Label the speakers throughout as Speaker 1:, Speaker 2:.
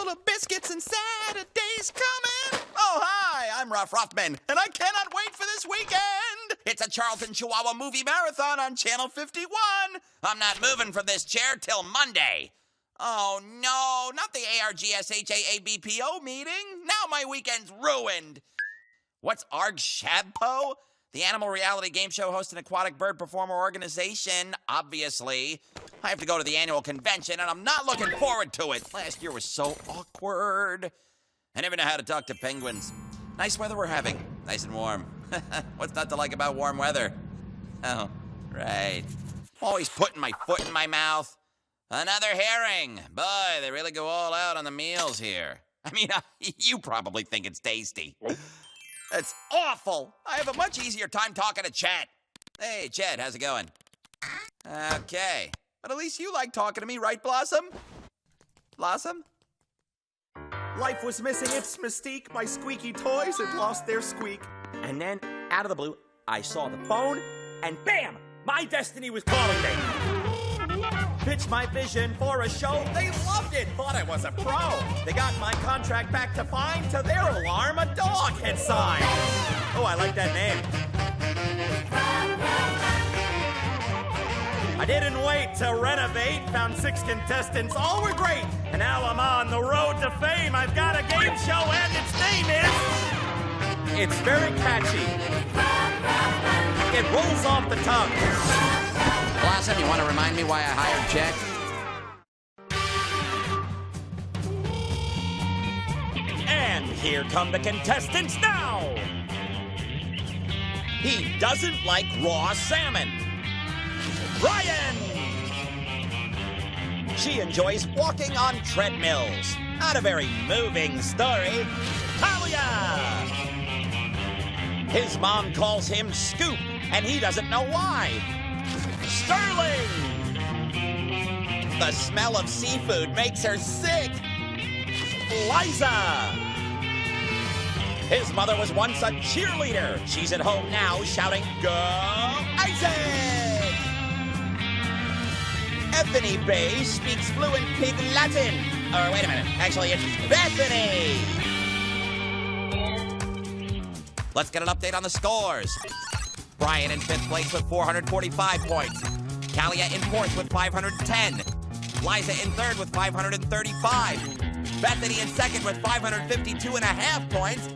Speaker 1: full of biscuits and Saturday's coming. Oh, hi, I'm Ruff Ruffman, and I cannot wait for this weekend. It's a Charlton Chihuahua movie marathon on Channel 51. I'm not moving from this chair till Monday. Oh, no, not the ARGSHAABPO meeting. Now my weekend's ruined. What's ARG-SHABPO? The animal reality game show host and aquatic bird performer organization, obviously. I have to go to the annual convention, and I'm not looking forward to it. Last year was so awkward. I never know how to talk to penguins. Nice weather we're having. Nice and warm. What's not to like about warm weather? Oh, right. Always putting my foot in my mouth. Another herring. Boy, they really go all out on the meals here. I mean, you probably think it's tasty. That's awful. I have a much easier time talking to Chet. Hey, Chet, how's it going? Okay. But at least you like talking to me, right, Blossom? Blossom?
Speaker 2: Life was missing its mystique. My squeaky toys had lost their squeak. And then, out of the blue, I saw the phone, and bam! My destiny was calling me. Pitched my vision for a show. They loved it, thought I was a pro. They got my contract back to find. To their alarm, a dog had signed. Oh, I like that name. I didn't wait to renovate. Found 6 contestants, all were great. And now I'm on the road to fame. I've got a game show and its name is... It's very catchy. It rolls off the tongue.
Speaker 1: Blossom, you want to remind me why I hired Chet?
Speaker 2: And here come the contestants now. He doesn't like raw salmon. Brian! She enjoys walking on treadmills. Not a very moving story. Talia! His mom calls him Scoop, and he doesn't know why. Sterling! The smell of seafood makes her sick. Liza! His mother was once a cheerleader. She's at home now shouting, "Go Isaac!" Bethany Bay speaks fluent Pig Latin. Or wait a minute, actually it's Bethany! Let's get an update on the scores. Brian in 5th place with 445 points. Talia in 4th with 510. Liza in 3rd with 535. Bethany in 2nd with 552.5 points.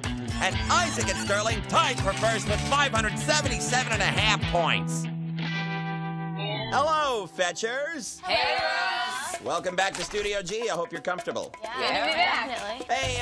Speaker 2: And Isaac and Sterling tied for 1st with 577.5 points. Hello, Fetchers.
Speaker 3: Hey, Ross.
Speaker 1: Welcome back to Studio G. I hope you're comfortable.
Speaker 3: Yeah, good to be back. Definitely.
Speaker 1: Hey,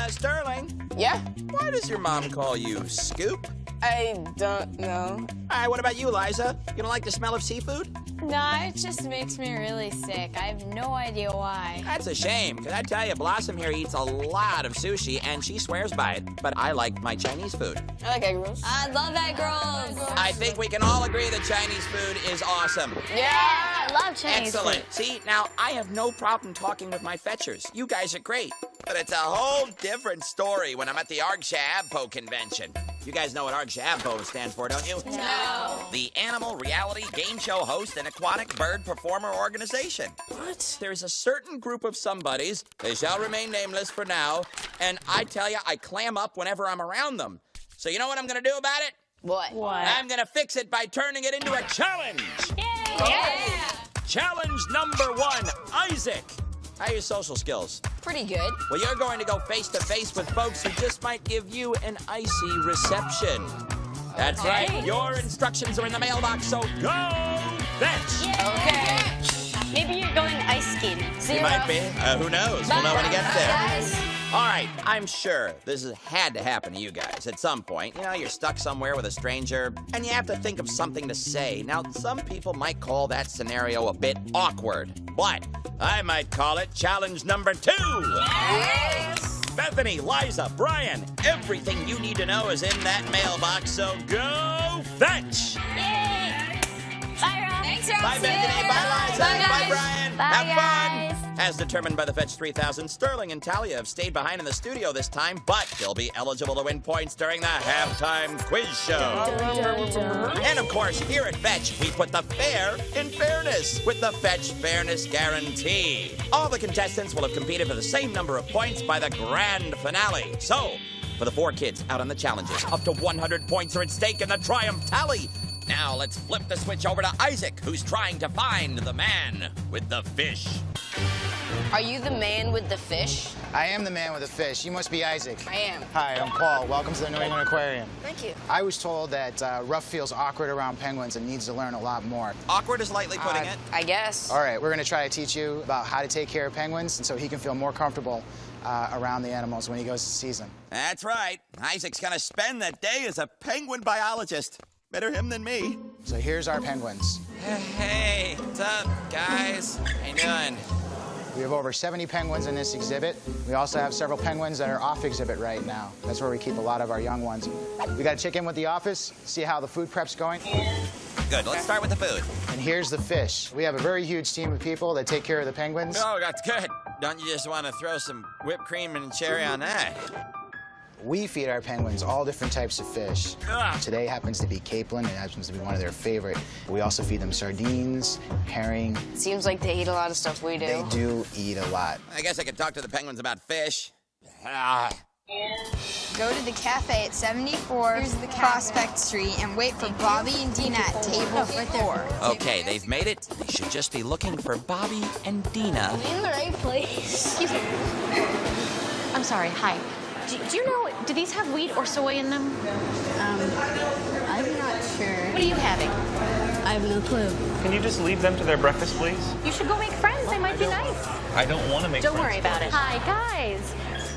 Speaker 1: Sterling.
Speaker 3: Yeah?
Speaker 1: Why does your mom call you Scoop?
Speaker 3: I don't know.
Speaker 1: All right, what about you, Liza? You don't like the smell of seafood?
Speaker 4: No, it just makes me really sick. I have no idea why.
Speaker 1: That's a shame, because I tell you, Blossom here eats a lot of sushi, and she swears by it. But I like my Chinese food.
Speaker 3: I like egg rolls.
Speaker 4: I love egg rolls.
Speaker 1: I think we can all agree that Chinese food is awesome.
Speaker 3: Yeah!
Speaker 4: I love Chinese
Speaker 1: Excellent.
Speaker 4: food.
Speaker 1: See, now, I have no problem talking with my fetchers. You guys are great. But it's a whole different story when I'm at the ARG-SHABPO convention. You guys know what ARG-SHABPO stands for, don't you?
Speaker 4: No.
Speaker 1: The Animal Reality Game Show Host and Aquatic Bird Performer Organization.
Speaker 3: What?
Speaker 1: There's a certain group of somebodies, they shall remain nameless for now, and I tell you, I clam up whenever I'm around them. So you know what I'm going to do about it?
Speaker 3: What?
Speaker 1: I'm going to fix it by turning it into a challenge.
Speaker 4: Yay!
Speaker 3: Yeah!
Speaker 2: Challenge number 1, Isaac.
Speaker 1: How are your social skills?
Speaker 3: Pretty good.
Speaker 1: Well, you're going to go face-to-face with folks who just might give you an icy reception. That's
Speaker 3: Okay.
Speaker 1: right. Your instructions are in the mailbox, so
Speaker 2: Go Fetch!
Speaker 3: Okay.
Speaker 4: Maybe you're going ice skating.
Speaker 1: you might be. Who knows? We'll know when he gets there.
Speaker 3: Guys.
Speaker 1: All right, I'm sure this has had to happen to you guys at some point. You know, you're stuck somewhere with a stranger, and you have to think of something to say. Now, some people might call that scenario a bit awkward, but I might call it challenge number 2.
Speaker 3: Yes.
Speaker 1: Bethany, Liza, Brian, everything you need to know is in that mailbox, so go fetch!
Speaker 4: Yay! Bye, Rob.
Speaker 3: Thanks, Ross.
Speaker 1: Bye, Bethany. Bye, Liza.
Speaker 3: Bye, guys.
Speaker 1: Bye, Brian.
Speaker 4: Bye,
Speaker 1: Have fun.
Speaker 4: guys.
Speaker 1: As determined by the Fetch 3000, Sterling and Talia have stayed behind in the studio this time, but they'll be eligible to win points during the halftime quiz show. And of course, here at Fetch, we put the fair in fairness with the Fetch Fairness Guarantee. All the contestants will have competed for the same number of points by the grand finale. So, for the 4 kids out on the challenges, up to 100 points are at stake in the Triumph Tally. Now let's flip the switch over to Isaac, who's trying to find the man with the fish.
Speaker 3: Are you the man with the fish?
Speaker 5: I am the man with the fish. You must be Isaac.
Speaker 3: I am.
Speaker 5: Hi, I'm Paul. Welcome to the New England Aquarium.
Speaker 3: Thank you.
Speaker 5: I was told that Ruff feels awkward around penguins and needs to learn a lot more.
Speaker 1: Awkward is lightly putting it.
Speaker 3: I guess.
Speaker 5: All right, we're going to try to teach you about how to take care of penguins and so he can feel more comfortable around the animals when he goes to see them.
Speaker 1: That's right. Isaac's gonna spend that day as a penguin biologist. Better him than me.
Speaker 5: So here's our penguins.
Speaker 1: Hey, what's up, guys? How you doing?
Speaker 5: We have over 70 penguins in this exhibit. We also have several penguins that are off exhibit right now. That's where we keep a lot of our young ones. We got to check in with the office, see how the food prep's going.
Speaker 1: Good, let's start with the food.
Speaker 5: And here's the fish. We have a very huge team of people that take care of the penguins.
Speaker 1: Oh, that's good. Don't you just want to throw some whipped cream and cherry on that?
Speaker 5: We feed our penguins all different types of fish.
Speaker 1: Ugh.
Speaker 5: Today happens to be capelin. It happens to be one of their favorite. We also feed them sardines, herring.
Speaker 3: Seems like they eat a lot of stuff we do.
Speaker 5: They do eat a lot.
Speaker 1: I guess I could talk to the penguins about fish.
Speaker 4: Go to the cafe at 74 Prospect Street and wait for Bobby and Dina at table 4.
Speaker 1: Okay, they've made it. They should just be looking for Bobby and Dina.
Speaker 3: In the right place.
Speaker 6: Excuse me. I'm sorry, hi. Do you know, do these have wheat or soy in them?
Speaker 7: I'm not sure.
Speaker 6: What are you having?
Speaker 7: I have no clue.
Speaker 8: Can you just leave them to their breakfast, please?
Speaker 6: You should go make friends. They might be nice.
Speaker 8: I don't want to make
Speaker 6: Don't
Speaker 8: friends.
Speaker 6: worry about it. Hi, guys.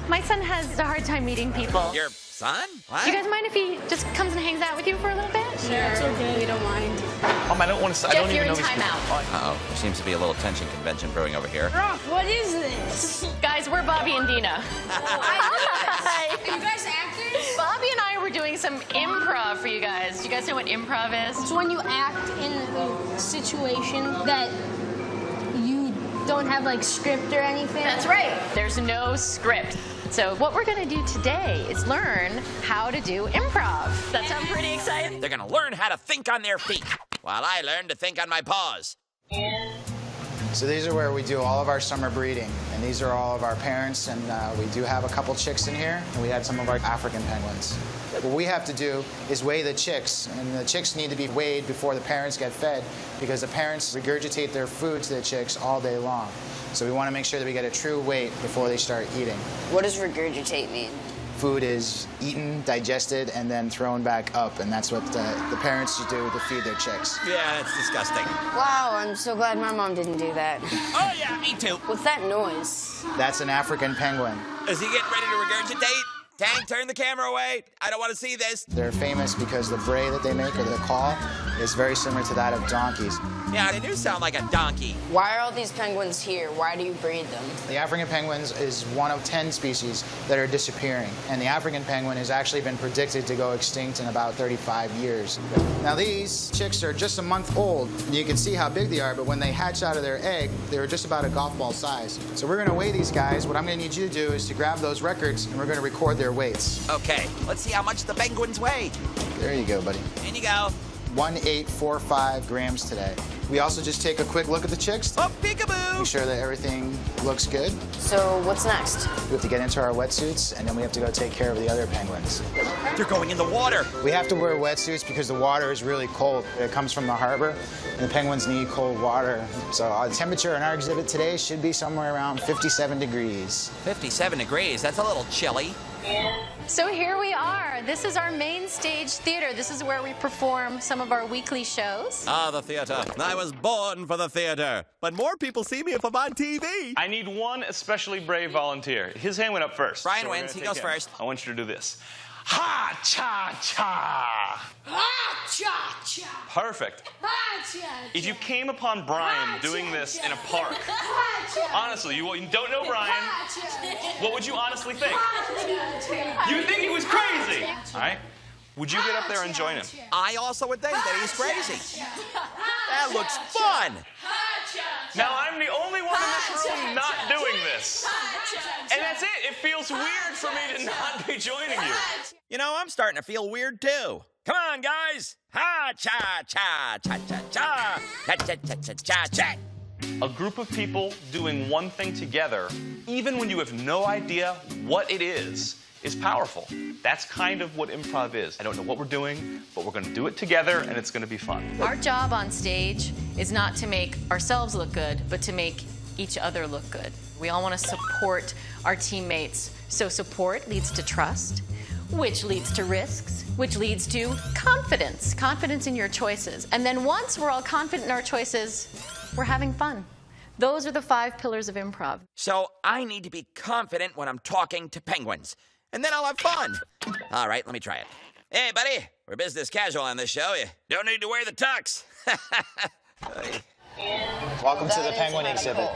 Speaker 6: My son has a hard time meeting people.
Speaker 1: Your son? What?
Speaker 6: Do you guys mind if he just comes and hangs out with you for a little bit?
Speaker 7: Sure. It's okay. We don't mind.
Speaker 8: I don't want to. I
Speaker 6: Jeff,
Speaker 8: don't
Speaker 6: you're
Speaker 8: even
Speaker 6: in
Speaker 8: know these people.
Speaker 6: timeout.
Speaker 1: Uh-oh, there seems to be a little tension convention brewing over here.
Speaker 7: Ruff, what is this?
Speaker 6: Guys, we're Bobby and Dina. Hi.
Speaker 7: Are you guys actors?
Speaker 6: Bobby and I were doing some improv for you guys. Do you guys know what improv is?
Speaker 7: It's when you act in a situation that you don't have like script or anything.
Speaker 6: That's right. There's no script. So what we're going to do today is learn how to do improv. That sound pretty exciting?
Speaker 1: They're gonna learn how to think on their feet, while I learn to think on my paws.
Speaker 5: So these are where we do all of our summer breeding. And these are all of our parents, and we do have a couple chicks in here, and we had some of our African penguins. What we have to do is weigh the chicks, and the chicks need to be weighed before the parents get fed, because the parents regurgitate their food to the chicks all day long. So we want to make sure that we get a true weight before they start eating.
Speaker 3: What does regurgitate mean?
Speaker 5: Food is eaten, digested, and then thrown back up, and that's what the parents do to feed their chicks.
Speaker 1: Yeah, it's disgusting.
Speaker 3: Wow, I'm so glad my mom didn't do that.
Speaker 1: Oh yeah, me too.
Speaker 3: What's that noise?
Speaker 5: That's an African penguin.
Speaker 1: Is he getting ready to regurgitate? Tank, turn the camera away. I don't want to see this.
Speaker 5: They're famous because the bray that they make, or the call, is very similar to that of donkeys.
Speaker 1: Yeah, they do sound like a donkey.
Speaker 3: Why are all these penguins here? Why do you breed them?
Speaker 5: The African penguins is one of 10 species that are disappearing, and the African penguin has actually been predicted to go extinct in about 35 years. Now these chicks are just a month old, and you can see how big they are, but when they hatch out of their egg, they were just about a golf ball size. So we're gonna weigh these guys. What I'm gonna need you to do is to grab those records, and we're gonna record their weights.
Speaker 1: Okay, let's see how much the penguins weigh.
Speaker 5: There you go, buddy.
Speaker 1: In you go.
Speaker 5: 1845 grams today. We also just take a quick look at the chicks,
Speaker 1: Oh, peekaboo!
Speaker 5: make sure that everything looks good.
Speaker 3: So what's next?
Speaker 5: We have to get into our wetsuits, and then we have to go take care of the other penguins.
Speaker 1: They're going in the water.
Speaker 5: We have to wear wetsuits because the water is really cold. It comes from the harbor, and the penguins need cold water. So our temperature in our exhibit today should be somewhere around 57 degrees.
Speaker 1: 57 degrees, that's a little chilly.
Speaker 6: So here we are. This is our main stage theater. This is where we perform some of our weekly shows.
Speaker 1: Ah, the theater. I was born for the theater. But more people see me if I'm on TV.
Speaker 8: I need one especially brave volunteer. His hand went up first.
Speaker 1: Brian
Speaker 8: we're
Speaker 1: wins.
Speaker 8: gonna
Speaker 1: He goes
Speaker 8: take him.
Speaker 1: first.
Speaker 8: I want you to do this. Ha cha cha.
Speaker 7: Cha-cha.
Speaker 8: Perfect. If you came upon Brian doing this in a park, honestly, you don't know Brian, what would you honestly think? You would think he was crazy. All right? Would you get up there and join him?
Speaker 1: I also would think that he's crazy. That looks fun.
Speaker 8: Now, I'm the only one in mushroom not doing this. And that's it. It feels weird for me to not be joining you.
Speaker 2: You know, I'm starting to feel weird too. Come on, guys. Ha cha cha cha cha cha cha cha cha cha cha cha.
Speaker 8: A group of people doing one thing together, even when you have no idea what it is powerful. That's kind of what improv is. I don't know what we're doing, but we're going to do it together, and it's going to be fun.
Speaker 6: Our job on stage is not to make ourselves look good, but to make each other look good. We all want to support our teammates. So support leads to trust, which leads to risks, which leads to confidence. Confidence in your choices. And then once we're all confident in our choices, we're having fun. Those are the 5 pillars of improv.
Speaker 2: So I need to be confident when I'm talking to penguins. And then I'll have fun. All right, let me try it. Hey, buddy, we're business casual on this show. You don't need to wear the tux.
Speaker 5: Welcome to the penguin exhibit.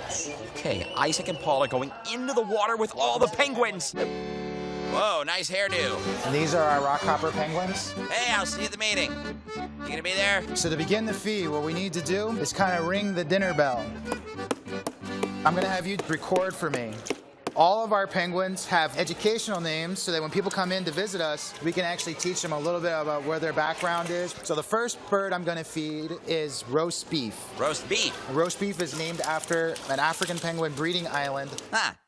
Speaker 2: Okay, Isaac and Paul are going into the water with all the penguins. Whoa, nice hairdo.
Speaker 5: And these are our rockhopper penguins.
Speaker 2: Hey, I'll see you at the meeting. You gonna be there?
Speaker 5: So to begin the feed, what we need to do is kind of ring the dinner bell. I'm gonna have you record for me. All of our penguins have educational names so that when people come in to visit us, we can actually teach them a little bit about where their background is. So the first bird I'm going to feed is roast beef.
Speaker 2: Roast beef?
Speaker 5: Roast beef is named after an African penguin breeding island.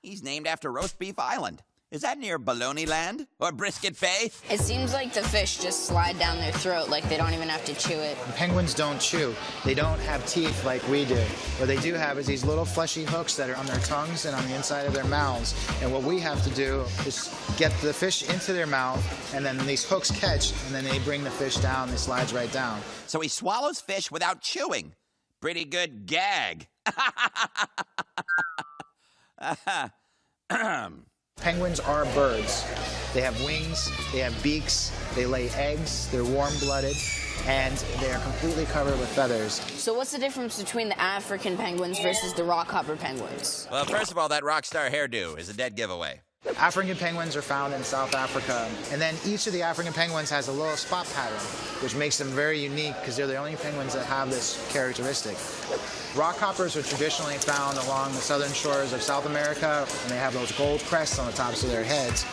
Speaker 1: He's named after Roast Beef Island. Is that near Baloney Land or Brisket Bay?
Speaker 3: It seems like the fish just slide down their throat, like they don't even have to chew it.
Speaker 5: Penguins don't chew. They don't have teeth like we do. What they do have is these little fleshy hooks that are on their tongues and on the inside of their mouths. And what we have to do is get the fish into their mouth, and then these hooks catch, and then they bring the fish down, it slides right down.
Speaker 1: So he swallows fish without chewing. Pretty good gag.
Speaker 5: Penguins are birds. They have wings, they have beaks, they lay eggs, they're warm-blooded, and they are completely covered with feathers.
Speaker 3: So what's the difference between the African penguins versus the rockhopper penguins?
Speaker 2: Well, first of all, that rock star hairdo is a dead giveaway.
Speaker 5: African penguins are found in South Africa, and then each of the African penguins has a little spot pattern, which makes them very unique because they're the only penguins that have this characteristic. Rockhoppers are traditionally found along the southern shores of South America, and they have those gold crests on the tops of their heads.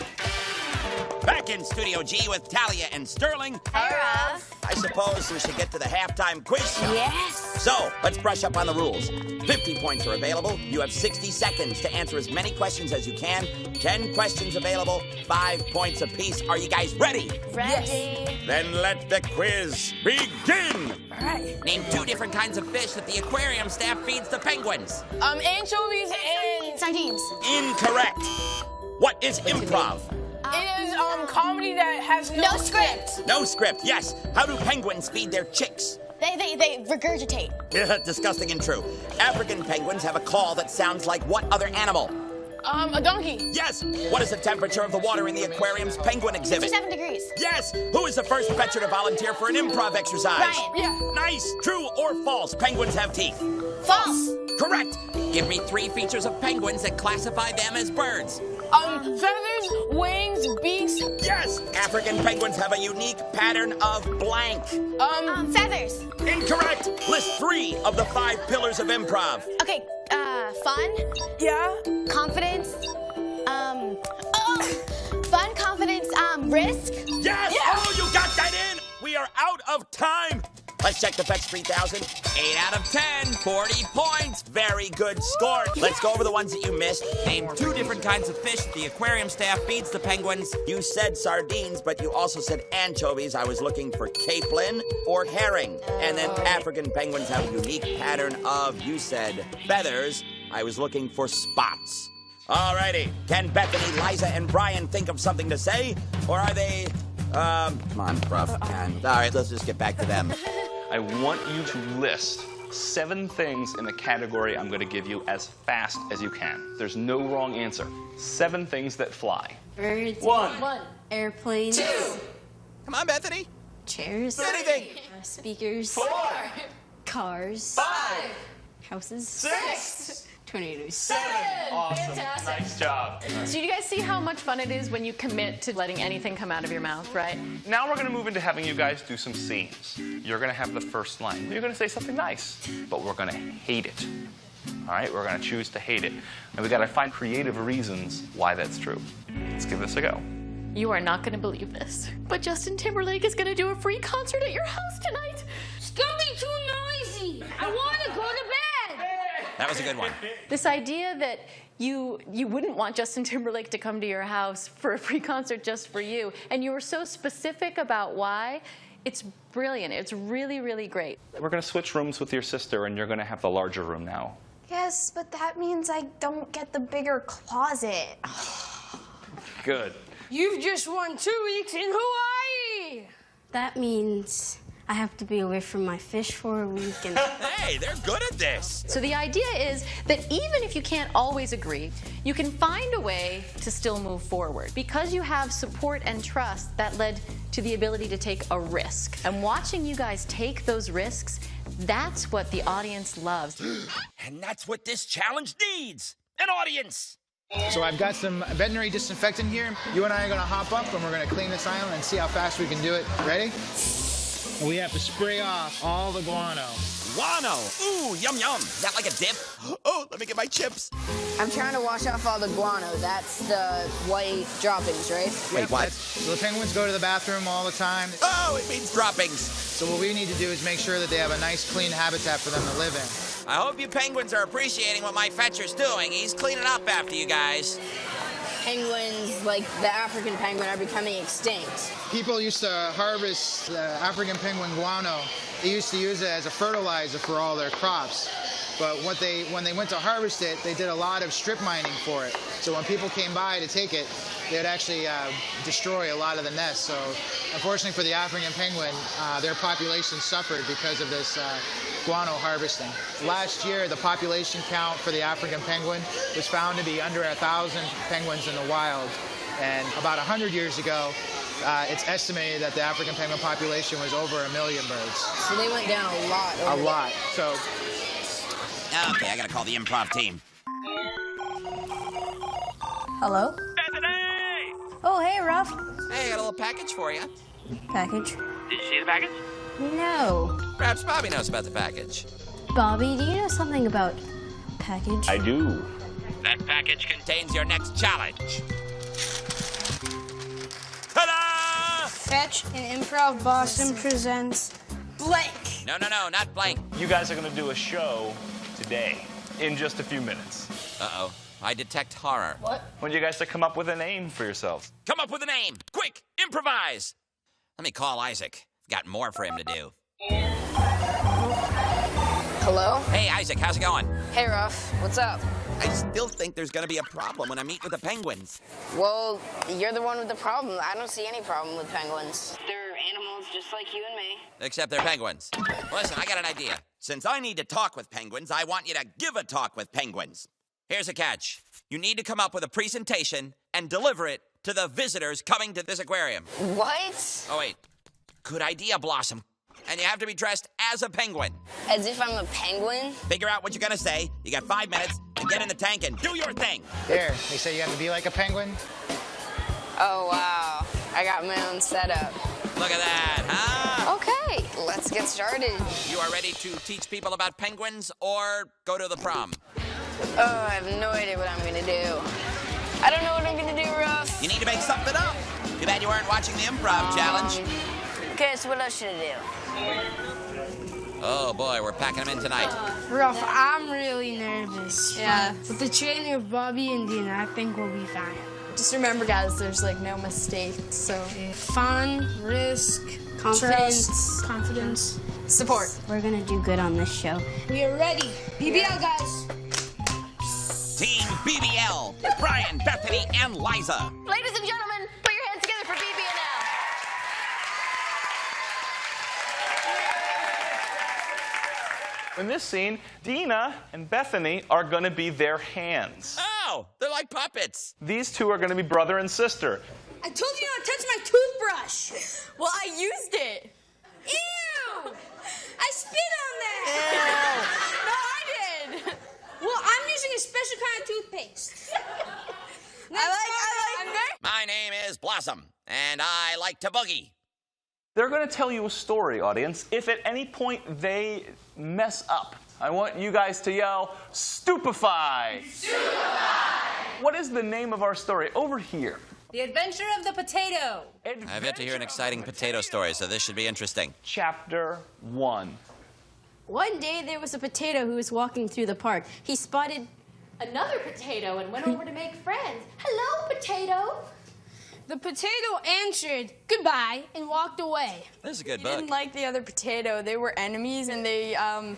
Speaker 1: Back in Studio G with Talia and Sterling.
Speaker 3: Hey, Ruff.
Speaker 2: I suppose we should get to the halftime quiz show.
Speaker 3: Yes.
Speaker 2: So, let's brush up on the rules. 50 points are available. You have 60 seconds to answer as many questions as you can. 10 questions available, 5 points apiece. Are you guys ready?
Speaker 3: Ready.
Speaker 7: Yes.
Speaker 2: Then let the quiz begin.
Speaker 3: All right.
Speaker 1: Name 2 different kinds of fish that the aquarium staff feeds the penguins.
Speaker 7: Anchovies and
Speaker 3: Sardines.
Speaker 2: Incorrect. What is improv?
Speaker 7: it is comedy that has no script.
Speaker 2: No script, yes. How do penguins feed their chicks?
Speaker 3: They regurgitate.
Speaker 2: Disgusting and true. African penguins have a call that sounds like what other animal?
Speaker 7: A donkey.
Speaker 2: Yes. What is the temperature of the water in the aquarium's penguin exhibit?
Speaker 3: 57 degrees.
Speaker 2: Yes. Who is the first fetcher to volunteer for an improv exercise?
Speaker 3: Ryan.
Speaker 7: Yeah.
Speaker 2: Nice. True or false? Penguins have teeth.
Speaker 3: False.
Speaker 2: Correct.
Speaker 1: Give me 3 features of penguins that classify them as birds.
Speaker 7: Feathers, wings, beaks.
Speaker 2: Yes. African penguins have a unique pattern of blank.
Speaker 3: Feathers.
Speaker 2: Incorrect. List 3 of the 5 pillars of improv.
Speaker 3: Okay, fun.
Speaker 7: Yeah.
Speaker 3: Confidence. Fun, confidence, risk.
Speaker 2: Yes.
Speaker 7: Yeah.
Speaker 2: Oh, you got that in. We are out of time. Let's check the Fetch 3000.
Speaker 1: 8 out of 10, 40 points.
Speaker 2: Very good score. Let's go over the ones that you missed.
Speaker 1: Name 2 different kinds of fish the aquarium staff feeds the penguins.
Speaker 2: You said sardines, but you also said anchovies. I was looking for capelin or herring. And then African penguins have a unique pattern of, you said, feathers. I was looking for spots. Alrighty. Can Bethany, Liza, and Brian think of something to say? Or are they,
Speaker 1: Come on, Ruff. All right, let's just get back to them.
Speaker 8: I want you to list 7 things in the category I'm going to give you as fast as you can. There's no wrong answer. 7 things that fly.
Speaker 9: Birds.
Speaker 8: 1.
Speaker 9: Airplanes.
Speaker 1: 2. Come on, Bethany.
Speaker 9: Chairs.
Speaker 1: Anything.
Speaker 9: Speakers.
Speaker 8: 4.
Speaker 9: Cars.
Speaker 8: 5.
Speaker 9: Houses.
Speaker 8: 6.
Speaker 9: Tornadoes.
Speaker 8: 7. Awesome. Nice job.
Speaker 6: So you guys see how much fun it is when you commit to letting anything come out of your mouth, right?
Speaker 8: Now we're going to move into having you guys do some scenes. You're going to have the first line. You're going to say something nice, but we're going to hate it. All right, we're going to choose to hate it. And we got to find creative reasons why that's true. Let's give this a go.
Speaker 6: You are not going to believe this, but Justin Timberlake is going to do a free concert at your house tonight.
Speaker 7: It's gonna be too noisy. I want to go to bed.
Speaker 1: That was a good one.
Speaker 6: This idea that you wouldn't want Justin Timberlake to come to your house for a free concert just for you, and you were so specific about why, it's brilliant. It's really, really great.
Speaker 8: We're going to switch rooms with your sister, and you're going to have the larger room now.
Speaker 4: Yes, but that means I don't get the bigger closet.
Speaker 8: Good.
Speaker 7: You've just won 2 weeks in Hawaii.
Speaker 9: That means I have to be away from my fish for a week. And
Speaker 1: Hey, they're good at this.
Speaker 6: So the idea is that even if you can't always agree, you can find a way to still move forward. Because you have support and trust, that led to the ability to take a risk. And watching you guys take those risks, that's what the audience loves.
Speaker 1: And that's what this challenge needs. An audience.
Speaker 5: So I've got some veterinary disinfectant here. You and I are going to hop up and we're going to clean this island and see how fast we can do it. Ready? We have to spray off all the guano.
Speaker 1: Guano. Ooh, yum, yum. Is that like a dip? Oh, let me get my chips.
Speaker 3: I'm trying to wash off all the guano. That's the white droppings, right?
Speaker 1: Wait, what?
Speaker 5: So the penguins go to the bathroom all the time.
Speaker 1: Oh, it means droppings.
Speaker 5: So what we need to do is make sure that they have a nice, clean habitat for them to live in.
Speaker 1: I hope you penguins are appreciating what my fetcher's doing. He's cleaning up after you guys.
Speaker 3: Penguins, like the African penguin, are becoming extinct.
Speaker 5: People used to harvest African penguin guano. They used to use it as a fertilizer for all their crops. But when they went to harvest it, they did a lot of strip mining for it. So when people came by to take it, they would actually destroy a lot of the nests. So unfortunately for the African penguin, their population suffered because of this guano harvesting. Last year, the population count for the African penguin was found to be under 1,000 penguins in the wild. And about 100 years ago, it's estimated that the African penguin population was over 1 million birds.
Speaker 3: So they went down a lot.
Speaker 5: A lot. So.
Speaker 1: Okay, I gotta call the improv team.
Speaker 9: hello?
Speaker 8: Bethany!
Speaker 9: Oh, hey, Ruff.
Speaker 1: Hey, I got a little package for you.
Speaker 9: Package?
Speaker 8: Did you see the package?
Speaker 9: No.
Speaker 1: Perhaps Bobby knows about the package.
Speaker 9: Bobby, do you know something about package?
Speaker 8: I do.
Speaker 1: That package contains your next challenge. Ta-da!
Speaker 7: Fetch and Improv Boston presents Blank.
Speaker 1: No, not blank.
Speaker 8: You guys are going to do a show today, in just a few minutes.
Speaker 1: Uh-oh. I detect horror.
Speaker 7: What?
Speaker 8: I want you guys to come up with a name for yourselves.
Speaker 1: Come up with a name. Quick, improvise. Let me call Isaac. Got more for him to do.
Speaker 3: Hello?
Speaker 1: Hey, Isaac, how's it going?
Speaker 3: Hey, Ruff. What's up?
Speaker 1: I still think there's gonna be a problem when I meet with the penguins.
Speaker 3: Well, you're the one with the problem. I don't see any problem with penguins. They're animals just like you and me.
Speaker 1: Except they're penguins. Listen, I got an idea. Since I need to talk with penguins, I want you to give a talk with penguins. Here's a catch. You need to come up with a presentation and deliver it to the visitors coming to this aquarium.
Speaker 3: What?
Speaker 1: Oh, wait. Good idea, Blossom. And you have to be dressed as a penguin.
Speaker 3: As if I'm a penguin?
Speaker 1: Figure out what you're gonna say. You got 5 minutes, and get in the tank and do your thing.
Speaker 5: There, they say you have to be like a penguin.
Speaker 3: Oh, wow. I got my own setup.
Speaker 1: Look at that, huh?
Speaker 3: Okay, let's get started.
Speaker 1: You are ready to teach people about penguins or go to the prom?
Speaker 3: Oh, I have no idea what I'm gonna do. I don't know what I'm gonna do, Ruff.
Speaker 1: You need to make something up. Too bad you weren't watching the improv challenge.
Speaker 3: Okay, so what else should I do?
Speaker 1: Oh boy, we're packing them in tonight.
Speaker 7: Ruff, I'm really nervous. Yeah. With the training of Bobby and Dina, I think we'll be fine.
Speaker 10: Just remember, guys, there's like no mistakes, so
Speaker 7: Fun, risk, confidence,
Speaker 10: support.
Speaker 9: We're gonna do good on this show.
Speaker 7: We are ready. BBL, guys.
Speaker 1: Team BBL, Brian, Bethany, and Liza.
Speaker 6: Ladies and gentlemen, put your hands together for BB&L.
Speaker 8: In this scene, Dina and Bethany are going to be their hands.
Speaker 1: Oh, they're like puppets.
Speaker 8: These two are going to be brother and sister.
Speaker 7: I told you not to touch my toothbrush.
Speaker 10: Well, I used it.
Speaker 7: Ew! I spit on that.
Speaker 10: No, I did.
Speaker 7: Well, I'm using a special kind of toothpaste.
Speaker 10: I like.
Speaker 1: My name is Blossom, and I like to boogie.
Speaker 8: They're going to tell you a story, audience. If at any point they mess up, I want you guys to yell, stupefy. Stupefy! What is the name of our story? Over here.
Speaker 10: The Adventure of the Potato.
Speaker 1: I've yet to hear an exciting potato story, so this should be interesting.
Speaker 8: Chapter 1.
Speaker 9: One day there was a potato who was walking through the park. He spotted
Speaker 6: Another potato and went over to make friends. Hello, potato.
Speaker 7: The potato answered goodbye and walked away.
Speaker 1: This is a good
Speaker 10: He
Speaker 1: book.
Speaker 10: didn't like the other potato. They were enemies, and they
Speaker 1: Oh.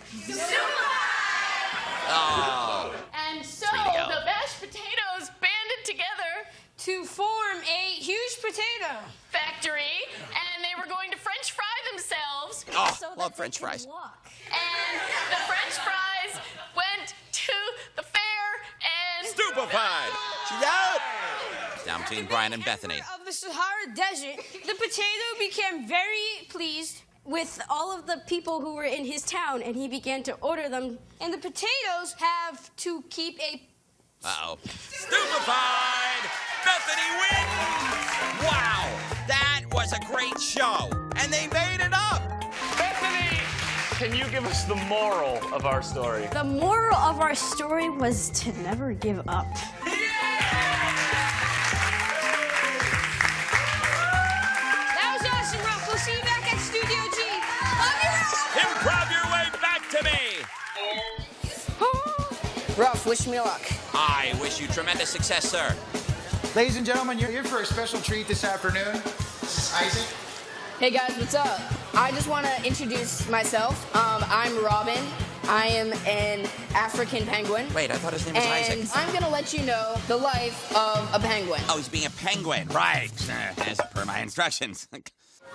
Speaker 6: And so
Speaker 1: Three to go.
Speaker 6: the mashed potatoes banded together
Speaker 7: To form a huge potato.
Speaker 6: factory, and they were going to French fry themselves.
Speaker 1: Oh,
Speaker 9: so
Speaker 1: love
Speaker 9: that
Speaker 1: French
Speaker 9: they could
Speaker 1: fries.
Speaker 9: walk.
Speaker 6: And the French fries went to the fair and
Speaker 1: Stupefied. She's out. Down between Brian and Bethany.
Speaker 7: Of the Sahara Desert, the potato became very pleased
Speaker 9: With all of the people who were in his town, and he began to order them.
Speaker 7: and the potatoes have to keep a
Speaker 1: Uh-oh. Stupefied! Bethany wins! Wow, that was a great show. And they made it up.
Speaker 8: Bethany, can you give us the moral of our story?
Speaker 9: The moral of our story was to never give up.
Speaker 7: That was awesome, Ruff. We'll see you back at Studio G. Love you, Ruff.
Speaker 1: Improv your way back to me.
Speaker 3: Ruff, wish me luck.
Speaker 1: I wish you tremendous success, sir.
Speaker 5: Ladies and gentlemen, you're here for a special treat this afternoon. This is Isaac.
Speaker 3: Hey guys, what's up? I just want to introduce myself. I'm Robin. I am an African penguin.
Speaker 1: Wait, I thought his name was
Speaker 3: And
Speaker 1: Isaac.
Speaker 3: I'm gonna let you know the life of a penguin.
Speaker 1: Oh, he's being a penguin. Right. As per my instructions.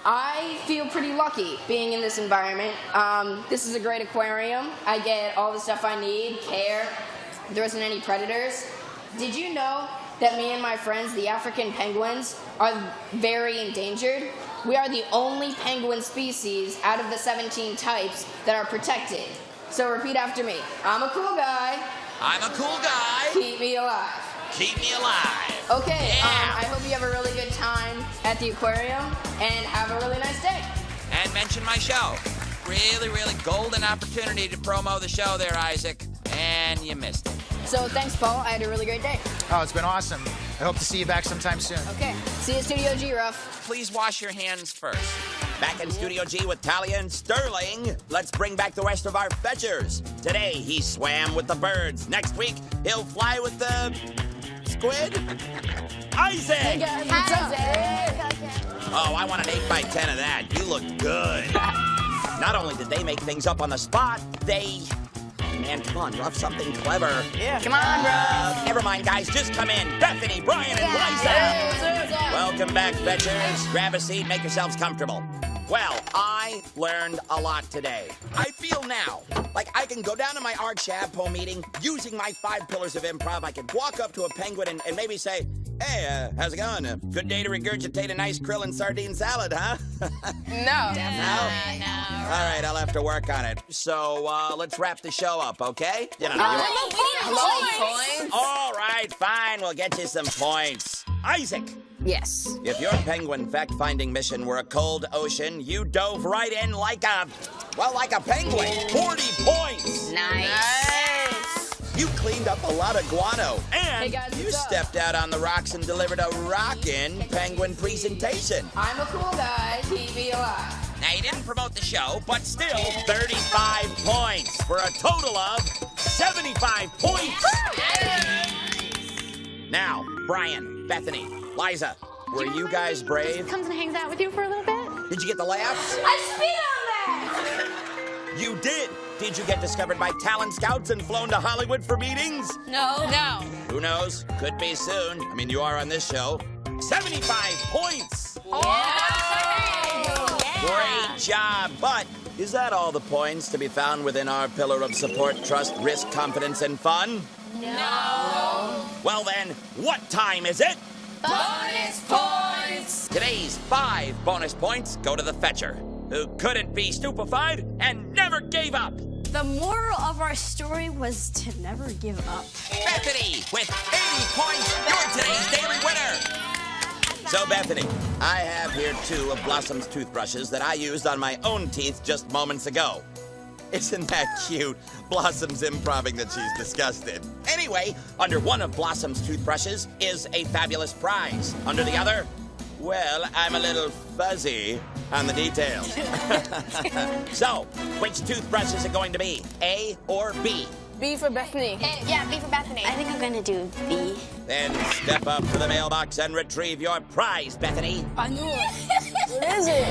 Speaker 3: I feel pretty lucky being in this environment. This is a great aquarium. I get all the stuff I need, care. There isn't any predators. Did you know that me and my friends, the African penguins, are very endangered? We are the only penguin species out of the 17 types that are protected. So repeat after me. I'm a cool guy.
Speaker 1: I'm a cool guy.
Speaker 3: Keep me alive.
Speaker 1: Keep me alive.
Speaker 3: Okay,
Speaker 1: Yeah.
Speaker 3: I hope you have a really good time at the aquarium and have a really nice day.
Speaker 1: And mention my show. Really, really golden opportunity to promo the show there, Isaac. And you missed it.
Speaker 3: So thanks, Paul. I had a really great day.
Speaker 5: Oh, it's been awesome. I hope to see you back sometime soon.
Speaker 3: Okay, see you at Studio G, Ruff.
Speaker 1: Please wash your hands first. Back in Studio G with Talia and Sterling. Let's bring back the rest of our fetchers. Today, he swam with the birds. Next week, he'll fly with the squid. Isaac!
Speaker 3: Hey guys, what's up?
Speaker 1: Oh, I want an 8x10 of that. You look good. Not only did they make things up on the spot, they... Man, come on, Ruff, something clever.
Speaker 3: Yeah. Come on, Ruff.
Speaker 1: Never mind, guys, just come in. Bethany, Brian, and Liza. Welcome back, fetchers. Grab a seat, make yourselves comfortable. Well, I learned a lot today. I feel now like I can go down to my Art Chappo meeting using my 5 pillars of improv. I could walk up to a penguin and maybe say, hey, how's it going? Good day to regurgitate a nice krill and sardine salad, huh?
Speaker 10: No.
Speaker 1: No? All right, I'll have to work on it. So let's wrap the show up, okay? You know,
Speaker 10: Points.
Speaker 1: all right, fine. We'll get you some points. Isaac,
Speaker 3: Yes.
Speaker 1: if your penguin fact-finding mission were a cold ocean, you dove right in like a penguin. 40 points.
Speaker 3: Nice.
Speaker 1: You cleaned up a lot of guano. And
Speaker 3: Hey, guys,
Speaker 1: you
Speaker 3: what's up?
Speaker 1: stepped out on the rocks and delivered a rockin' penguin presentation.
Speaker 3: I'm a cool guy. Keep me alive.
Speaker 1: Now, you didn't promote the show, but still 35 points for a total of 75 points. Now, Brian, Bethany, Liza, were you guys brave?
Speaker 6: Comes and hangs out with you for a little bit.
Speaker 1: Did you get the laughs?
Speaker 7: I spit on that!
Speaker 1: You did. Did you get discovered by talent scouts and flown to Hollywood for meetings?
Speaker 10: No.
Speaker 1: Who knows? Could be soon. I mean, you are on this show. 75 points. Great job. But is that all the points to be found within our pillar of support, trust, risk, confidence, and fun?
Speaker 10: No.
Speaker 1: Well then, what time is it?
Speaker 10: Bonus points.
Speaker 1: Today's 5 bonus points go to the fetcher, who couldn't be stupefied and never gave up.
Speaker 9: The moral of our story was to never give up.
Speaker 1: Bethany, with 80 points, you're today's daily winner. So, Bethany, I have here 2 of Blossom's toothbrushes that I used on my own teeth just moments ago. Isn't that cute? Blossom's improving that she's disgusted. Anyway, under one of Blossom's toothbrushes is a fabulous prize. Under the other, well, I'm a little fuzzy on the details. So, which toothbrush is it going to be? A or B?
Speaker 10: B for Bethany.
Speaker 4: Yeah, B for Bethany.
Speaker 9: I think I'm gonna do B.
Speaker 1: Then step up to the mailbox and retrieve your prize, Bethany.
Speaker 10: I knew it. What is it?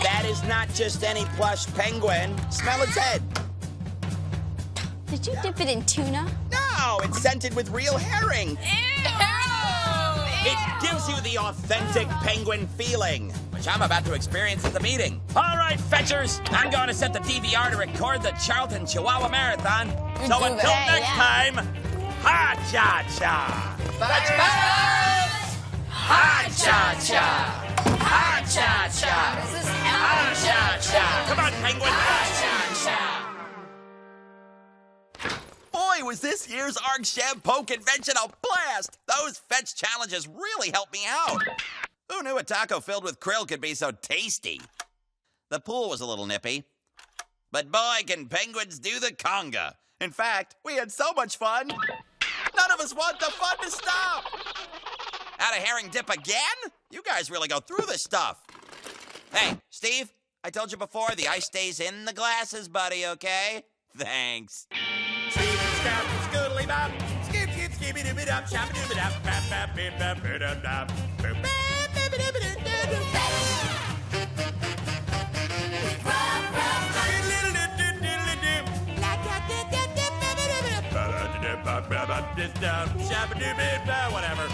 Speaker 1: That is not just any plush penguin. Smell its head.
Speaker 9: Did you dip it in tuna?
Speaker 1: No, it's scented with real herring. It gives you the authentic penguin feeling, which I'm about to experience at the meeting. All right, fetchers, I'm going to set the DVR to record the Charlton Chihuahua Marathon. So until next time, ha-cha-cha. Ha-cha-cha. Ha-cha-cha. Ha-cha-cha. Come on, penguin. Ha-cha-cha. Boy, was this year's Arg-Shampoo convention a blast! Those fetch challenges really helped me out. Who knew a taco filled with krill could be so tasty? The pool was a little nippy. But boy, can penguins do the conga. In fact, we had so much fun, none of us want the fun to stop. Out of herring dip again? You guys really go through this stuff. Hey, Steve, I told you before, the ice stays in the glasses, buddy, okay? Thanks. Whatever.